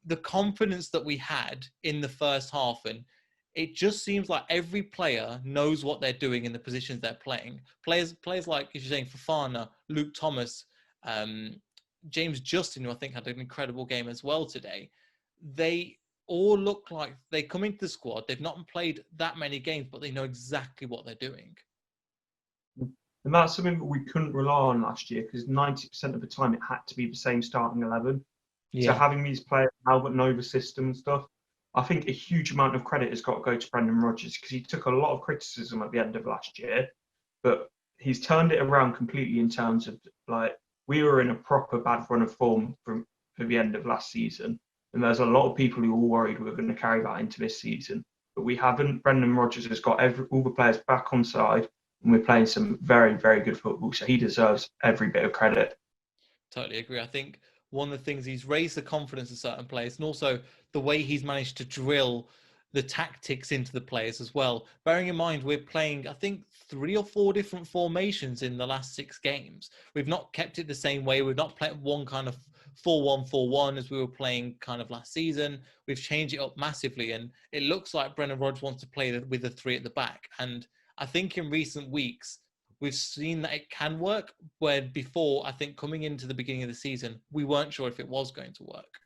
the confidence that we had in the first half, and it just seems like every player knows what they're doing in the positions they're playing. Players like, as you're saying, Fofana, Luke Thomas, James Justin, who I think had an incredible game as well today. They all look like they come into the squad. They've not played that many games, but they know exactly what they're doing. And that's something that we couldn't rely on last year, because 90% of the time it had to be the same starting 11. So having these players now but know the system and stuff, I think a huge amount of credit has got to go to Brendan Rodgers, because he took a lot of criticism at the end of last year, but he's turned it around completely in terms of, like, we were in a proper bad run of form for the end of last season. And there's a lot of people who were worried we were going to carry that into this season. But we haven't. Brendan Rodgers has got all the players back on side, and we're playing some very, very good football. So he deserves every bit of credit. Totally agree. I think one of the things, he's raised the confidence of certain players, and also the way he's managed to drill the tactics into the players as well. Bearing in mind, we're playing, I think, 3 or 4 different formations in the last 6 games. We've not kept it the same way. We've not played one kind of 4-1-4-1 as we were playing kind of last season. We've changed it up massively, and it looks like Brendan Rodgers wants to play with the 3 at the back. And I think in recent weeks, we've seen that it can work, where before, I think coming into the beginning of the season, we weren't sure if it was going to work.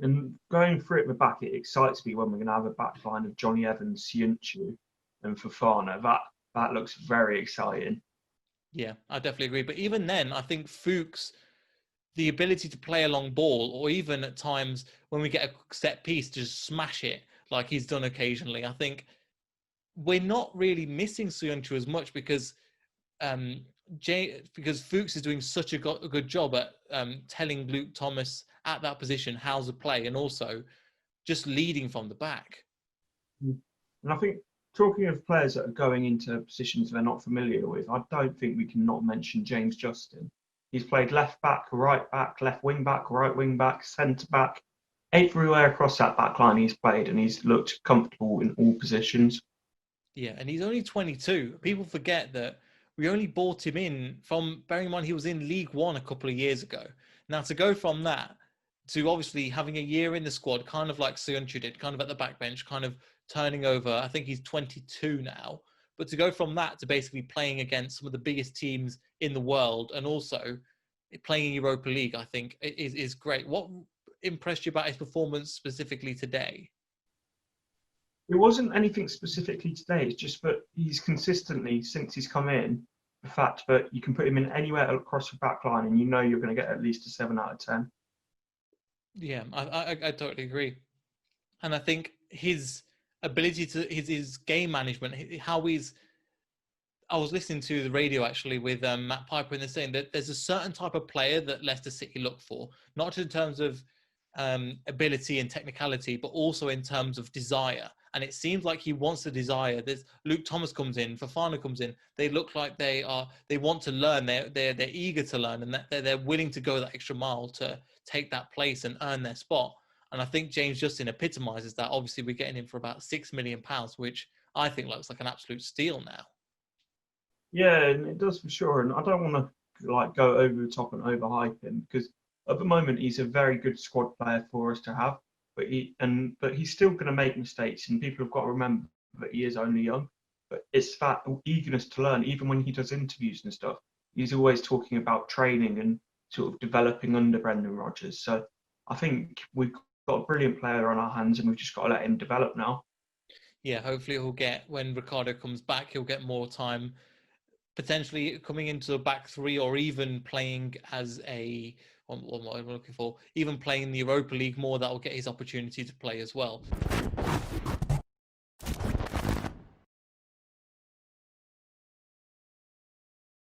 And going through it at the back, it excites me when we're going to have a back line of Johnny Evans, Soyuncu and Fofana. That looks very exciting. Yeah, I definitely agree. But even then, I think Fuchs, the ability to play a long ball, or even at times when we get a set piece, to just smash it like he's done occasionally, I think we're not really missing Soyuncu as much, because Fuchs is doing such a good job at telling Luke Thomas at that position how to play, and also just leading from the back. And I think, talking of players that are going into positions they're not familiar with, I don't think we can not mention James Justin. He's played left back, right back, left wing back, right wing back, centre back. Everywhere across that back line he's played, and he's looked comfortable in all positions. Yeah, and he's only 22. People forget that we only bought him in from, bearing in mind he was in League One a couple of years ago. Now, to go from that to obviously having a year in the squad, kind of like Soyuncu did, kind of at the backbench, kind of turning over. I think he's 22 now. But to go from that to basically playing against some of the biggest teams in the world, and also playing in Europa League, I think is great. What impressed you about his performance specifically today? It wasn't anything specifically today. It's just that he's consistently, since he's come in, the fact that you can put him in anywhere across the back line and you know you're going to get at least a 7 out of 10. Yeah, I totally agree. And I think his ability to, his game management, how he's, I was listening to the radio actually with Matt Piper, and they're saying that there's a certain type of player that Leicester City look for, not in terms of ability and technicality, but also in terms of desire. And it seems like he wants the desire. There's Luke Thomas comes in, Fofana comes in. They look like they want to learn. They're eager to learn, and that they're willing to go that extra mile to take that place and earn their spot. And I think James Justin epitomizes that. Obviously, we're getting him for about £6 million, which I think looks like an absolute steal now. Yeah, and it does for sure. And I don't want to go over the top and overhype him, because at the moment he's a very good squad player for us to have. But he's still going to make mistakes, and people have got to remember that he is only young. But it's that eagerness to learn. Even when he does interviews and stuff, he's always talking about training and sort of developing under Brendan Rodgers. So I think we've got a brilliant player on our hands, and we've just got to let him develop now. Yeah, hopefully he'll get, when Ricardo comes back, he'll get more time, potentially coming into a back 3, or even playing as a, what am I looking for? Even playing in the Europa League more, that will get his opportunity to play as well.